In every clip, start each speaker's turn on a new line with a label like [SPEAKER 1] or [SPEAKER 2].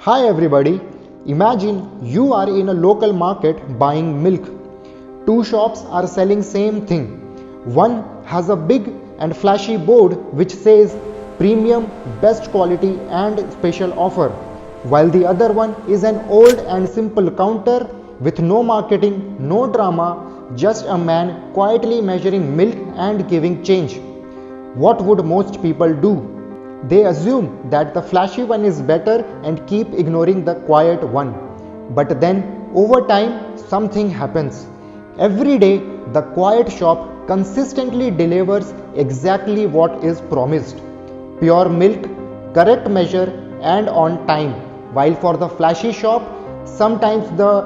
[SPEAKER 1] Hi everybody, imagine you are in a local market buying milk. Two shops are selling same thing. One has a big and flashy board which says premium, best quality and special offer, while the other one is an old and simple counter with no marketing, no drama, just a man quietly measuring milk and giving change. What would most people do? They assume that the flashy one is better and keep ignoring the quiet one. But then, over time, something happens. Every day, the quiet shop consistently delivers exactly what is promised: pure milk, correct measure, and on time. While for the flashy shop, sometimes the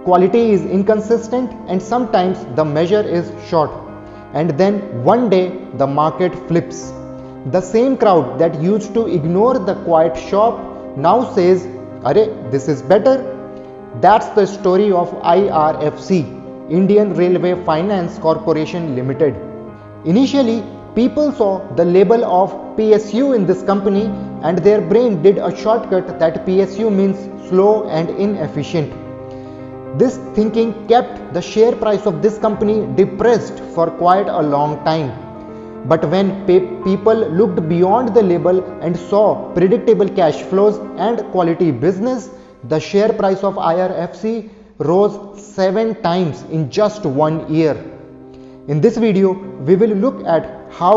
[SPEAKER 1] quality is inconsistent and sometimes the measure is short. And then one day, the market flips. The same crowd that used to ignore the quiet shop now says, "Arey, this is better." That's the story of IRFC, Indian Railway Finance Corporation Limited. Initially, people saw the label of PSU in this company and their brain did a shortcut that PSU means slow and inefficient. This thinking kept the share price of this company depressed for quite a long time. But when people looked beyond the label and saw predictable cash flows and quality business, the share price of IRFC rose 7 times in just 1 year. In this video, we will look at how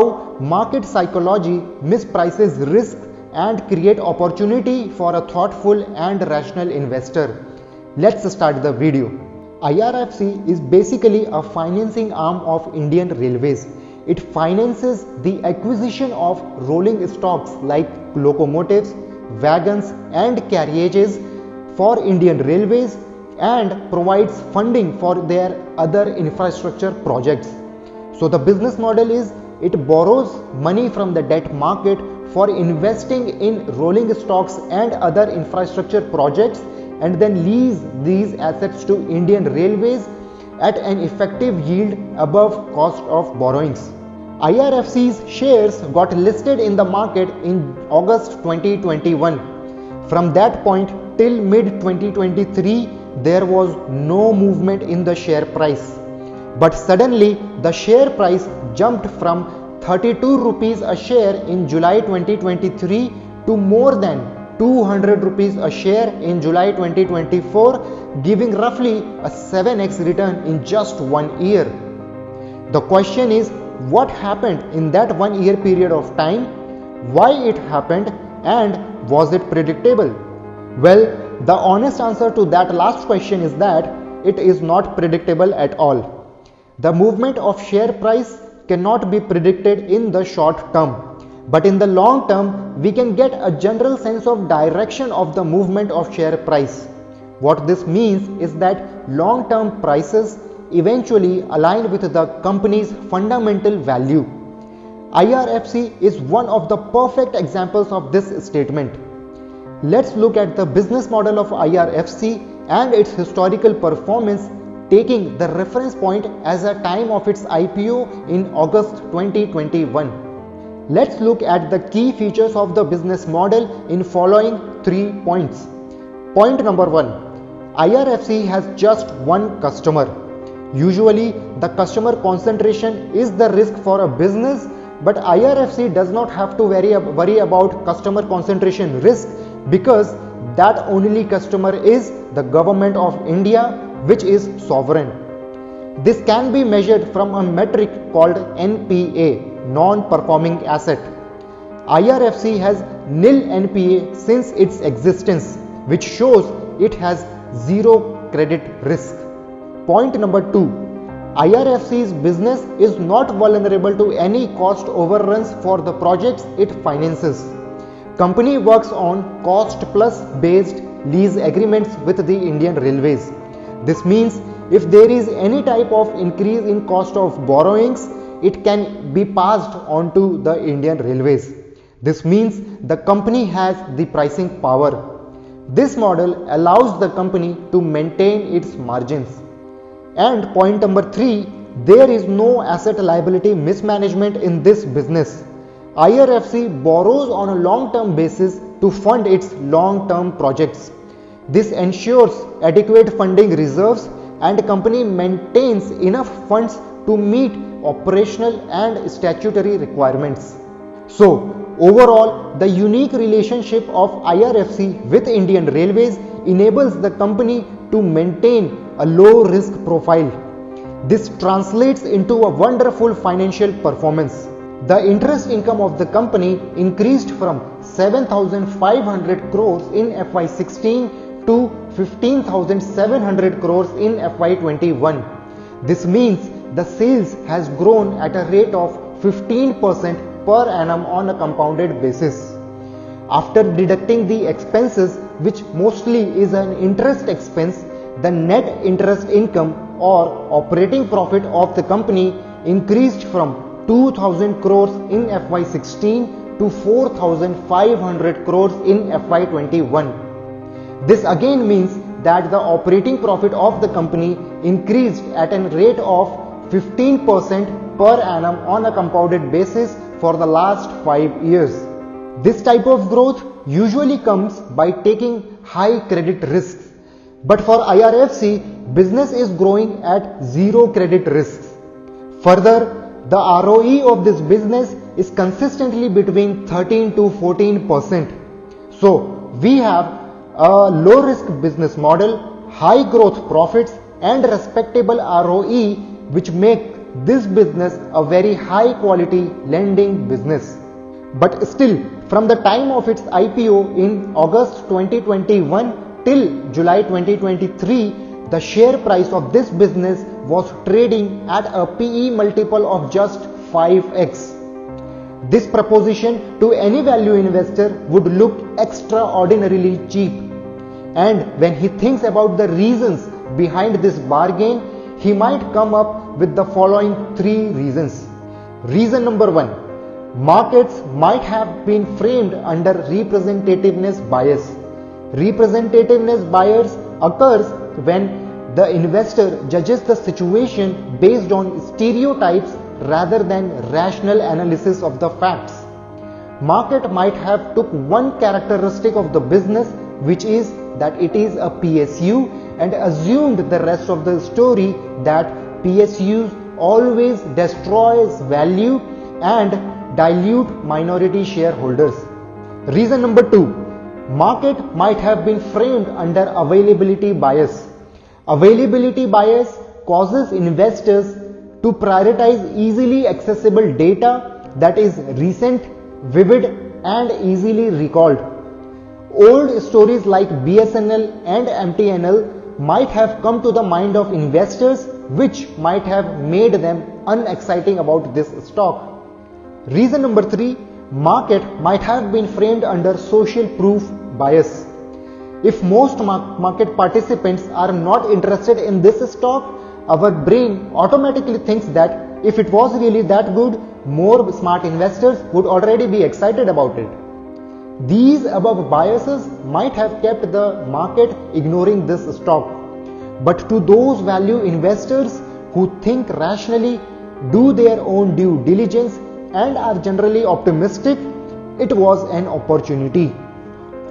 [SPEAKER 1] market psychology misprices risk and create opportunity for a thoughtful and rational investor. Let's start the video. IRFC is basically a financing arm of Indian Railways. It finances the acquisition of rolling stocks like locomotives, wagons and carriages for Indian Railways and provides funding for their other infrastructure projects. So the business model is it borrows money from the debt market for investing in rolling stocks and other infrastructure projects and then lease these assets to Indian Railways at an effective yield above cost of borrowings. IRFC's shares got listed in the market in August 2021. From that point till mid-2023, there was no movement in the share price. But suddenly, the share price jumped from 32 rupees a share in July 2023 to more than 200 rupees a share in July 2024, giving roughly a 7x return in just 1 year. The question is, what happened in that 1 year period of time, why it happened, and was it predictable? Well, the honest answer to that last question is that it is not predictable at all. The movement of share price cannot be predicted in the short term, but in the long term, we can get a general sense of direction of the movement of share price. What this means is that long-term prices eventually align with the company's fundamental value. IRFC is one of the perfect examples of this statement. Let's look at the business model of IRFC and its historical performance, taking the reference point as a time of its IPO in August 2021. Let's look at the key features of the business model in following 3 points. Point number 1. IRFC has just one customer. Usually, the customer concentration is the risk for a business, but IRFC does not have to worry about customer concentration risk because that only customer is the government of India, which is sovereign. This can be measured from a metric called NPA, non-performing asset. IRFC has nil NPA since its existence, which shows it has zero credit risk. Point number 2. IRFC's business is not vulnerable to any cost overruns for the projects it finances. Company works on cost plus based lease agreements with the Indian Railways. This means if there is any type of increase in cost of borrowings, it can be passed on to the Indian Railways. This means the company has the pricing power. This model allows the company to maintain its margins. And point number 3, there is no asset liability mismanagement in this business. IRFC borrows on a long-term basis to fund its long-term projects. This ensures adequate funding reserves and company maintains enough funds to meet operational and statutory requirements. So, overall, the unique relationship of IRFC with Indian Railways enables the company to maintain a low risk profile. This translates into a wonderful financial performance. The interest income of the company increased from 7,500 crores in FY16 to 15,700 crores in FY21. This means the sales has grown at a rate of 15% per annum on a compounded basis. After deducting the expenses, which mostly is an interest expense, the net interest income or operating profit of the company increased from 2,000 crores in FY16 to 4,500 crores in FY21. This again means that the operating profit of the company increased at a rate of 15% per annum on a compounded basis for the last 5 years. This type of growth usually comes by taking high credit risks. But for IRFC, business is growing at zero credit risks. Further, the ROE of this business is consistently between 13 to 14%. So, we have a low risk business model, high growth profits and respectable ROE, which make this business a very high quality lending business. But still, from the time of its IPO in August 2021 till July 2023, the share price of this business was trading at a PE multiple of just 5x. This proposition to any value investor would look extraordinarily cheap. And when he thinks about the reasons behind this bargain, he might come up with the following 3 reasons. Reason number 1. Markets might have been framed under representativeness bias. Representativeness bias occurs when the investor judges the situation based on stereotypes rather than rational analysis of the facts. Market might have took one characteristic of the business, which is that it is a PSU, and assumed the rest of the story that PSUs always destroys value and dilute minority shareholders. Reason number 2. Market might have been framed under availability bias. Availability bias causes investors to prioritize easily accessible data that is recent, vivid and easily recalled. Old stories like BSNL and MTNL might have come to the mind of investors, which might have made them unexciting about this stock. Reason number 3. Market might have been framed under social proof bias. If most market participants are not interested in this stock, our brain automatically thinks that if it was really that good, more smart investors would already be excited about it. These above biases might have kept the market ignoring this stock. But to those value investors who think rationally, do their own due diligence and are generally optimistic, it was an opportunity.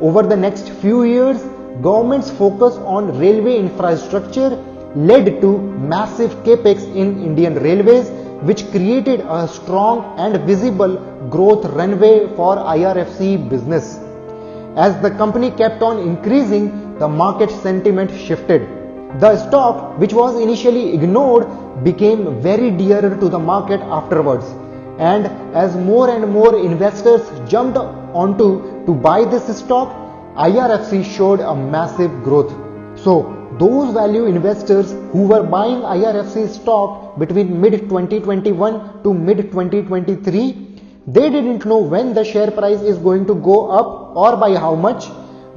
[SPEAKER 1] Over the next few years, government's focus on railway infrastructure led to massive capex in Indian Railways, which created a strong and visible growth runway for IRFC business. As the company kept on increasing, the market sentiment shifted. The stock, which was initially ignored, became very dearer to the market afterwards. And as more and more investors jumped onto to buy this stock, IRFC showed a massive growth. So, those value investors who were buying IRFC stock between mid-2021 to mid-2023, they didn't know when the share price is going to go up or by how much,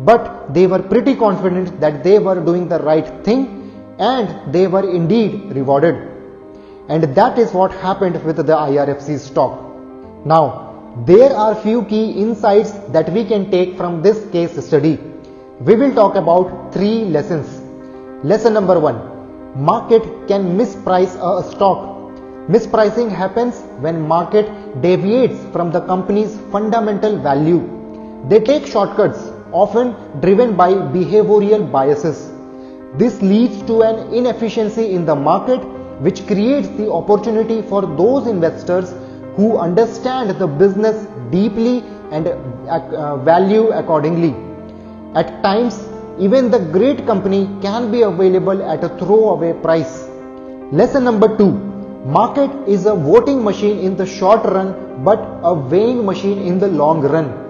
[SPEAKER 1] but they were pretty confident that they were doing the right thing and they were indeed rewarded. And that is what happened with the IRFC stock. Now, there are few key insights that we can take from this case study. We will talk about 3 lessons. Lesson number 1. Market can misprice a stock. Mispricing happens when market deviates from the company's fundamental value. They take shortcuts, often driven by behavioral biases. This leads to an inefficiency in the market, which creates the opportunity for those investors who understand the business deeply and value accordingly. At times, even the great company can be available at a throwaway price. Lesson number 2. Market is a voting machine in the short run but a weighing machine in the long run.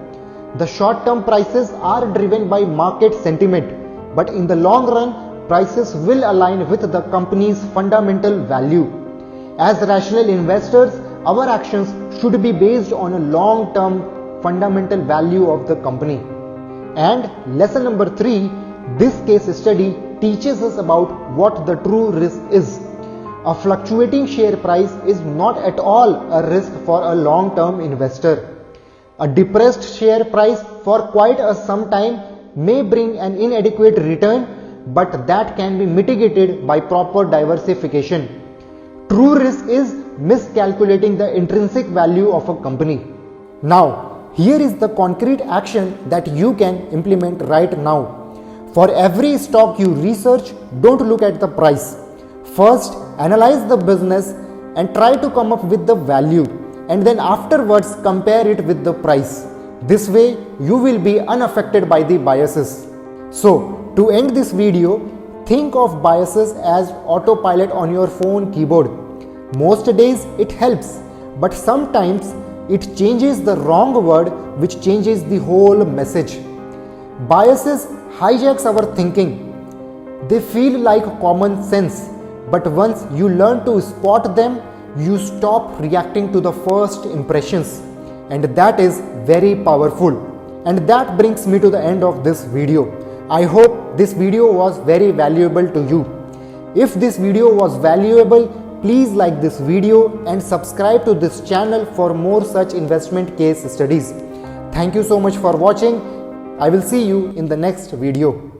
[SPEAKER 1] The short-term prices are driven by market sentiment, but in the long run, prices will align with the company's fundamental value. As rational investors, our actions should be based on a long-term fundamental value of the company. And lesson number 3, this case study teaches us about what the true risk is. A fluctuating share price is not at all a risk for a long-term investor. A depressed share price for quite some time may bring an inadequate return, but that can be mitigated by proper diversification. True risk is miscalculating the intrinsic value of a company. Now, here is the concrete action that you can implement right now. For every stock you research, don't look at the price. First, analyze the business and try to come up with the value, and then afterwards compare it with the price. This way, you will be unaffected by the biases. So, to end this video, think of biases as autopilot on your phone keyboard. Most days it helps, but sometimes it changes the wrong word, which changes the whole message. Biases hijacks our thinking. They feel like common sense, but once you learn to spot them, you stop reacting to the first impressions, and that is very powerful. And that brings me to the end of this video. I hope this video was very valuable to you. If this video was valuable, please like this video and subscribe to this channel for more such investment case studies. Thank you so much for watching. I will see you in the next video.